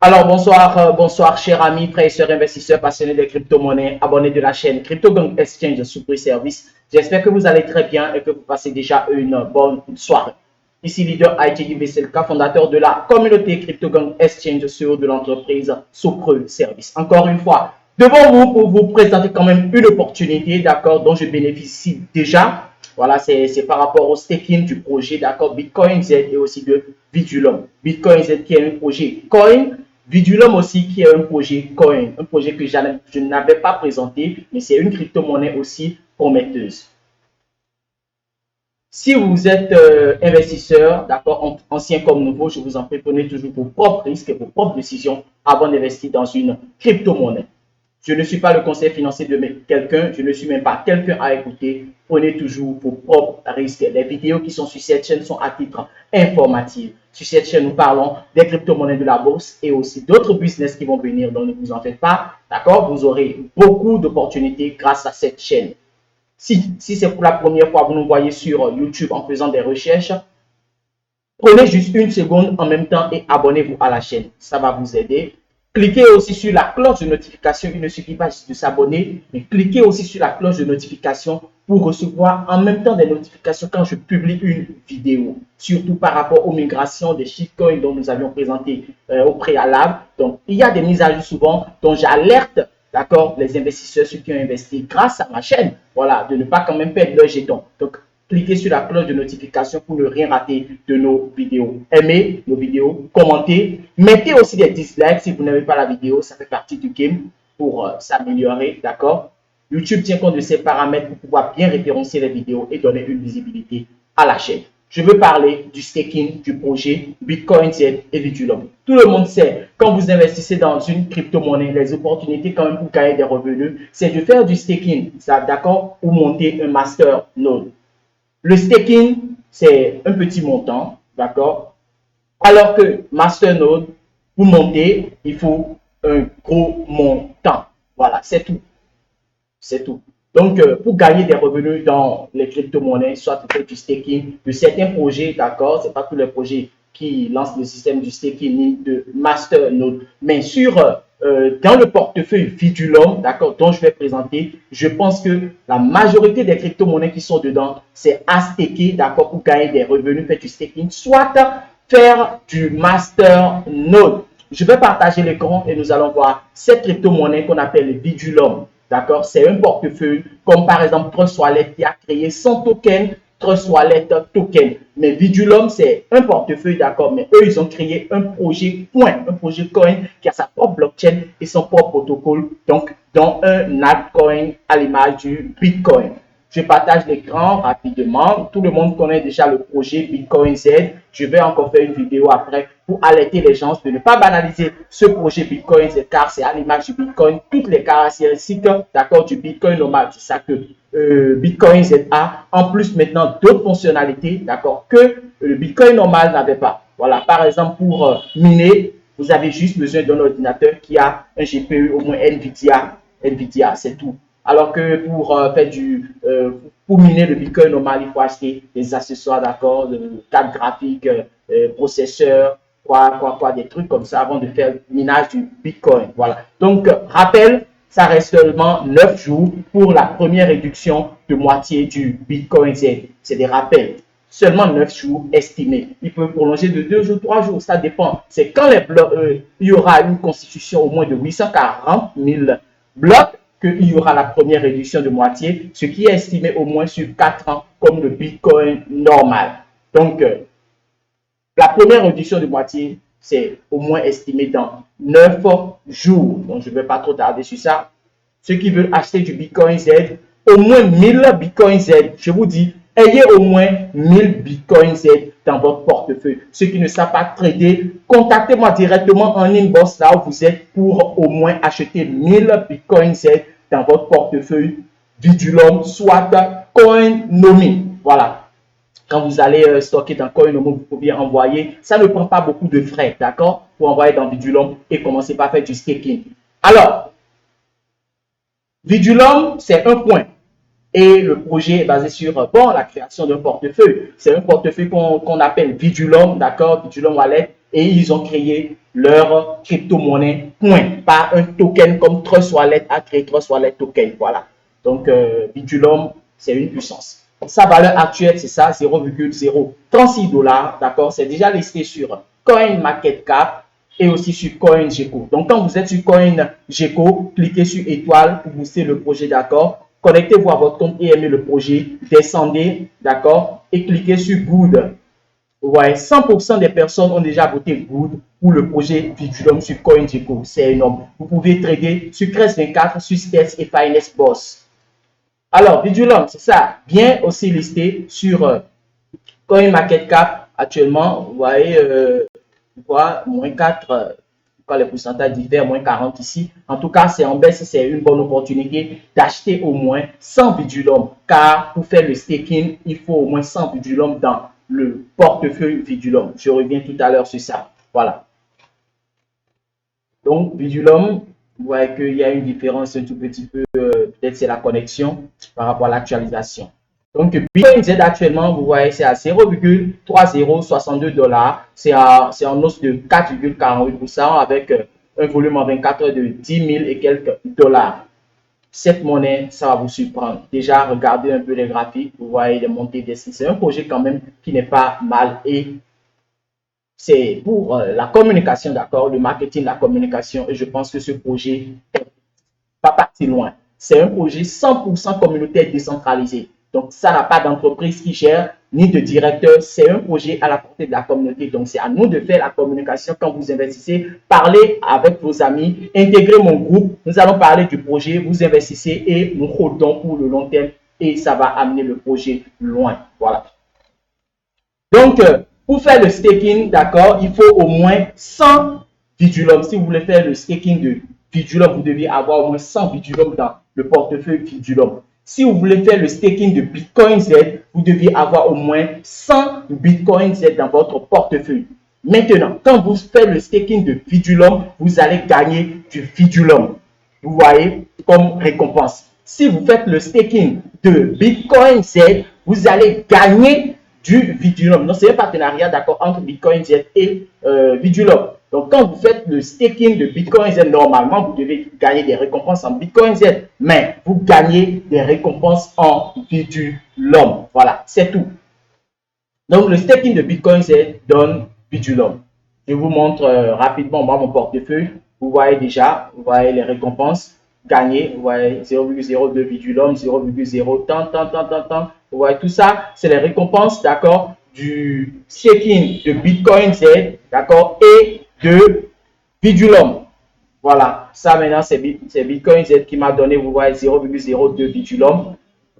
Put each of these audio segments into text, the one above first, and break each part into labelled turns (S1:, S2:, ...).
S1: Alors, bonsoir, bonsoir, chers amis, frères et sœurs investisseurs passionnés des crypto-monnaies, abonnés de la chaîne CryptoGang Exchange sous prix service. J'espère que vous allez très bien et que vous passez déjà une bonne soirée. Ici, leader ITG VCLK, fondateur de la communauté CryptoGang Exchange CEO de l'entreprise sous prix service. Encore une fois, devant vous pour vous présenter quand même une opportunité, d'accord, dont je bénéficie déjà. Voilà, c'est par rapport au staking du projet, d'accord, Bitcoin Z et aussi de Vidulum. Bitcoin Z qui est un projet coin. Vidulum aussi qui est un projet coin, un projet que je n'avais pas présenté, mais c'est une crypto-monnaie aussi prometteuse. Si vous êtes investisseur, d'accord, ancien comme nouveau, je vous en prie, prenez toujours vos propres risques et vos propres décisions avant d'investir dans une crypto-monnaie. Je ne suis pas le conseil financier de quelqu'un, je ne suis même pas quelqu'un à écouter. Prenez toujours vos propres risques. Les vidéos qui sont sur cette chaîne sont à titre informatif. Sur cette chaîne, nous parlons des crypto-monnaies de la bourse et aussi d'autres business qui vont venir, donc ne vous en faites pas. D'accord? Vous aurez beaucoup d'opportunités grâce à cette chaîne. Si c'est pour la première fois, vous nous voyez sur YouTube en faisant des recherches, prenez juste une seconde en même temps et abonnez-vous à la chaîne. Ça va vous aider. Cliquez aussi sur la cloche de notification. Il ne suffit pas juste de s'abonner, mais cliquez aussi sur la cloche de notification pour recevoir en même temps des notifications quand je publie une vidéo. Surtout par rapport aux migrations des shitcoins dont nous avions présenté au préalable. Donc, il y a des mises à jour souvent dont j'alerte, d'accord, les investisseurs, ceux qui ont investi grâce à ma chaîne, voilà, de ne pas quand même perdre leur jeton. Donc, cliquez sur la cloche de notification pour ne rien rater de nos vidéos. Aimez nos vidéos, commentez, mettez aussi des dislikes si vous n'aimez pas la vidéo, ça fait partie du game pour s'améliorer, d'accord? YouTube tient compte de ces paramètres pour pouvoir bien référencer les vidéos et donner une visibilité à la chaîne. Je veux parler du staking du projet Bitcoin Z et Vidulum. Tout le monde sait, quand vous investissez dans une crypto-monnaie, les opportunités quand même pour gagner des revenus, c'est de faire du staking, d'accord, ou monter un master node. Le staking, c'est un petit montant, d'accord? Alors que Masternode, pour monter, il faut un gros montant. Voilà, c'est tout. C'est tout. Donc, pour gagner des revenus dans les crypto-monnaies, soit tu fais du staking de certains projets, d'accord? Ce n'est pas tous les projets qui lancent le système du staking ni de Masternode. Mais dans le portefeuille Vidulum, d'accord, dont je vais présenter, je pense que la majorité des crypto-monnaies qui sont dedans, c'est à staker, d'accord, pour gagner des revenus, faire du staking, soit faire du Masternode. Je vais partager l'écran et nous allons voir cette crypto-monnaie qu'on appelle Vidulum. D'accord? C'est un portefeuille comme par exemple Trust Wallet qui a créé son token, Trust Wallet token. Mais Vidulum, c'est un portefeuille, d'accord? Mais eux, ils ont créé un projet coin, un projet coin qui a sa propre blockchain et son propre protocole, donc dans un altcoin à l'image du Bitcoin. Je partage l'écran rapidement. Tout le monde connaît déjà le projet Bitcoin Z. Je vais encore faire une vidéo après pour alerter les gens de ne pas banaliser ce projet Bitcoin Z car c'est à l'image du Bitcoin. Toutes les caractéristiques d'accord, du Bitcoin normal. C'est ça que Bitcoin Z a. En plus maintenant d'autres fonctionnalités d'accord, que le Bitcoin normal n'avait pas. Voilà, par exemple pour miner, vous avez juste besoin d'un ordinateur qui a un GPU au moins NVIDIA, c'est tout. Alors que pour miner le Bitcoin normal, il faut acheter des accessoires, d'accord, de carte graphique, processeur, des trucs comme ça avant de faire le minage du Bitcoin. Voilà. Donc, rappel, ça reste seulement 9 jours pour la première réduction de moitié du Bitcoin Z. C'est des rappels. Seulement 9 jours estimés. Il peut prolonger de 2 jours, 3 jours, ça dépend. C'est quand il y aura une constitution au moins de 840 000 blocs qu'il y aura la première réduction de moitié, ce qui est estimé au moins sur 4 ans comme le Bitcoin normal. Donc, la première réduction de moitié, c'est au moins estimé dans 9 jours. Donc, je ne vais pas trop tarder sur ça. Ceux qui veulent acheter du Bitcoin Z, au moins 1000 Bitcoin Z, je vous dis, ayez au moins 1000 Bitcoin Z dans votre portefeuille. Ceux qui ne savent pas trader, contactez-moi directement en inbox là où vous êtes pour au moins acheter 1000 Bitcoin Z dans votre portefeuille Vidulum, soit Coinomi. Voilà. Quand vous allez stocker dans Coinomi, vous pouvez envoyer. Ça ne prend pas beaucoup de frais, d'accord? Pour envoyer dans Vidulum et commencer par faire du staking. Alors, Vidulum, c'est un point. Et le projet est basé sur la création d'un portefeuille. C'est un portefeuille qu'on appelle Vidulum, d'accord? Vidulum Wallet. et ils ont créé leur crypto-monnaie point, pas un token comme Trust Wallet a créé Trust Wallet token. Voilà. Donc, Vidulum, c'est une puissance. Sa valeur actuelle, c'est ça, 0,036 $. D'accord, c'est déjà listé sur CoinMarketCap et aussi sur CoinGecko. Donc, quand vous êtes sur CoinGecko, cliquez sur étoile pour booster le projet, d'accord. Connectez-vous à votre compte et aimez le projet. Descendez, d'accord, et cliquez sur Good. Ouais, 100% des personnes ont déjà voté Good pour le projet Vidulum sur CoinGecko. C'est énorme. Vous pouvez trader sur Crest24, sur Stets et Finance Boss. Alors, Vidulum, c'est ça, bien aussi listé sur CoinMarketCap actuellement. Vous voyez, moins 4, quand les pourcentages diffèrent, moins 40 ici. En tout cas, c'est en baisse, c'est une bonne opportunité d'acheter au moins 100 Vidulum. Car pour faire le staking, il faut au moins 100 Vidulum dans le portefeuille Vidulum. Je reviens tout à l'heure sur ça. Voilà. Donc, Vidulum, vous voyez qu'il y a une différence un tout petit peu, peut-être c'est la connexion par rapport à l'actualisation. Donc, Bitcoin Z actuellement, vous voyez, c'est à 0,3062 $. C'est en hausse de 4,48% avec un volume en 24 heures de 10 000 et quelques dollars. Cette monnaie, ça va vous surprendre. Déjà, regardez un peu les graphiques. Vous voyez les montées des sites. C'est un projet quand même qui n'est pas mal et c'est pour la communication, d'accord, le marketing, la communication. Et je pense que ce projet n'est pas parti loin. C'est un projet 100% communautaire décentralisé. Donc, ça n'a pas d'entreprise qui gère, ni de directeur. C'est un projet à la portée de la communauté. Donc, c'est à nous de faire la communication quand vous investissez. Parlez avec vos amis, intégrez mon groupe. Nous allons parler du projet, vous investissez et nous rodons pour le long terme. Et ça va amener le projet loin. Voilà. Donc, pour faire le staking, d'accord, il faut au moins 100 Vidulum. Si vous voulez faire le staking de Vidulum, vous devez avoir au moins 100 Vidulum dans le portefeuille Vidulum. Si vous voulez faire le staking de Bitcoin Z, vous devez avoir au moins 100 Bitcoin Z dans votre portefeuille. Maintenant, quand vous faites le staking de Vidulum, vous allez gagner du Vidulum. Vous voyez, comme récompense. Si vous faites le staking de Bitcoin Z, vous allez gagner du Vidulum. Donc, c'est un partenariat d'accord entre Bitcoin Z et Vidulum. Donc, quand vous faites le staking de Bitcoin Z, normalement, vous devez gagner des récompenses en Bitcoin Z, mais vous gagnez des récompenses en Vidulum. Voilà, c'est tout. Donc, le staking de Bitcoin Z donne Vidulum. Je vous montre rapidement mon portefeuille. Vous voyez déjà, vous voyez les récompenses gagnées. Vous voyez 0,02 Vidulum, 0,0 tant. Vous voyez tout ça, c'est les récompenses, d'accord, du staking de Bitcoin Z, d'accord, et de Vidulum. Voilà, ça maintenant, c'est Bitcoin Z qui m'a donné, vous voyez, 0,02 Vidulum.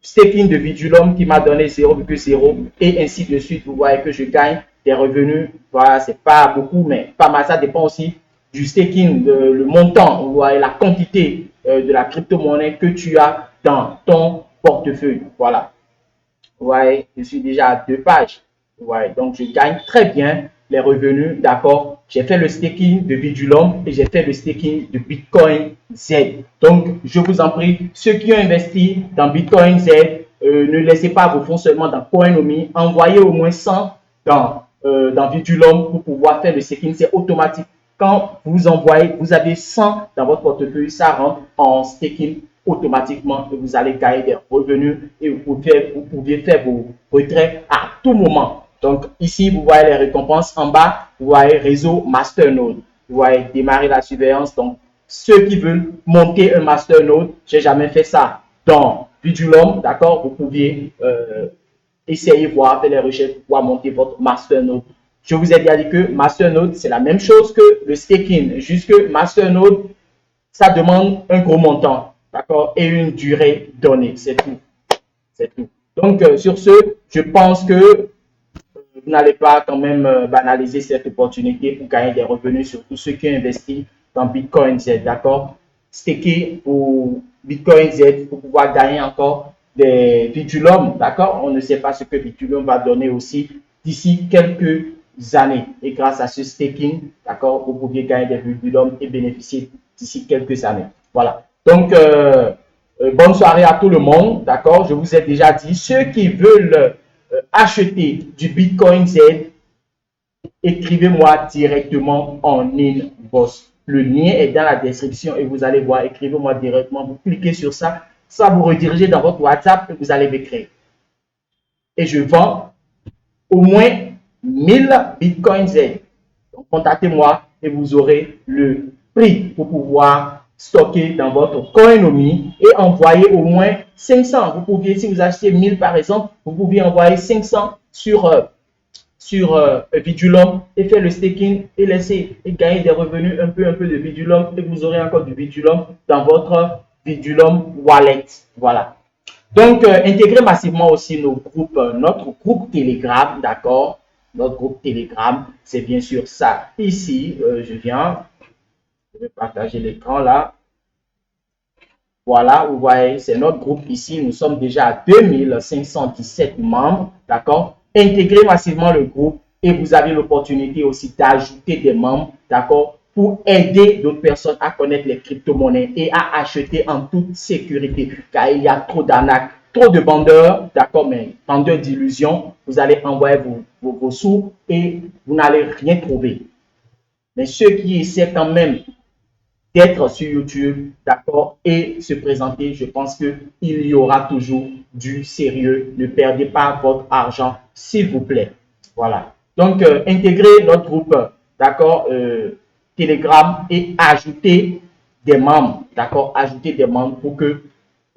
S1: Staking de Vidulum qui m'a donné 0,0 et ainsi de suite. Vous voyez que je gagne des revenus. Voilà, c'est pas beaucoup, mais pas mal. Ça dépend aussi du staking, le montant, vous voyez, la quantité de la crypto-monnaie que tu as dans ton portefeuille. Voilà. Vous voyez, je suis déjà à 2 pages. Vous voyez, donc je gagne très bien les revenus, d'accord. J'ai fait le staking de Vidulum et j'ai fait le staking de Bitcoin Z. Donc, je vous en prie, ceux qui ont investi dans Bitcoin Z, ne laissez pas vos fonds seulement dans Coinomi. Envoyez au moins 100 dans Vidulum pour pouvoir faire le staking. C'est automatique. Quand vous envoyez, vous avez 100 dans votre portefeuille, ça rentre en staking automatiquement et vous allez gagner des revenus et vous pouvez faire vos retraits à tout moment. Donc ici, vous voyez les récompenses. En bas, vous voyez réseau Masternode. Vous voyez démarrer la surveillance. Donc, ceux qui veulent monter un Masternode, j'ai jamais fait ça dans Vidulum, d'accord? Vous pouviez essayer, voir, faire les recherches pour pouvoir monter votre Masternode. Je vous ai déjà dit que Masternode, c'est la même chose que le staking. Juste que Masternode, ça demande un gros montant, d'accord? Et une durée donnée, c'est tout. C'est tout. Donc, sur ce, je pense que vous n'allez pas quand même banaliser cette opportunité pour gagner des revenus, surtout ceux qui ont investi dans Bitcoin Z, d'accord? Staker pour Bitcoin Z pour pouvoir gagner encore des Vidulum, d'accord? On ne sait pas ce que Vidulum va donner aussi d'ici quelques années. Et grâce à ce staking, d'accord, vous pouviez gagner des Vidulum et bénéficier d'ici quelques années. Voilà. Donc, bonne soirée à tout le monde, d'accord? Je vous ai déjà dit, ceux qui veulent acheter du Bitcoin Z écrivez-moi directement en inbox. Le lien est dans la description et vous allez voir, écrivez-moi directement. Vous cliquez sur ça, ça vous redirige dans votre WhatsApp et vous allez m'écrire. Et je vends au moins 1000 Bitcoin Z. Donc, contactez-moi et vous aurez le prix pour pouvoir stocker dans votre Coinomi et envoyer au moins 500. Vous pouviez, si vous achetez 1000 par exemple, vous pouviez envoyer 500 sur Vidulum et faire le staking et laisser et gagner des revenus un peu de Vidulum et vous aurez encore du Vidulum dans votre Vidulum Wallet. Voilà. Donc, intégrez massivement aussi nos groupes, notre groupe Telegram, d'accord? Notre groupe Telegram, c'est bien sûr ça. Ici, je vais partager l'écran là. Voilà, vous voyez, c'est notre groupe ici. Nous sommes déjà à 2517 membres, d'accord? Intégrez massivement le groupe et vous avez l'opportunité aussi d'ajouter des membres, d'accord? Pour aider d'autres personnes à connaître les crypto-monnaies et à acheter en toute sécurité. Car il y a trop d'arnaques, trop de vendeurs, d'accord, mais vendeurs d'illusions. Vous allez envoyer vos sous et vous n'allez rien trouver. Mais ceux qui essaient quand même d'être sur YouTube, d'accord, et se présenter, je pense qu'il y aura toujours du sérieux. Ne perdez pas votre argent, s'il vous plaît. Voilà. Donc, intégrez notre groupe, d'accord, Telegram et ajoutez des membres, d'accord, ajoutez des membres pour que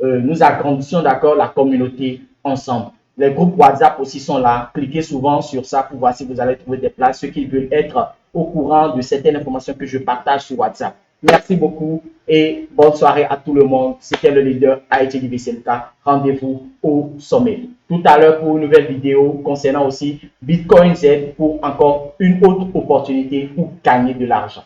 S1: nous agrandissions, d'accord, la communauté ensemble. Les groupes WhatsApp aussi sont là. Cliquez souvent sur ça pour voir si vous allez trouver des places. Ceux qui veulent être au courant de certaines informations que je partage sur WhatsApp. Merci beaucoup et bonne soirée à tout le monde. C'était le leader Haïti Vicenta. Rendez-vous au sommet. Tout à l'heure pour une nouvelle vidéo concernant aussi Bitcoin Z pour encore une autre opportunité pour gagner de l'argent.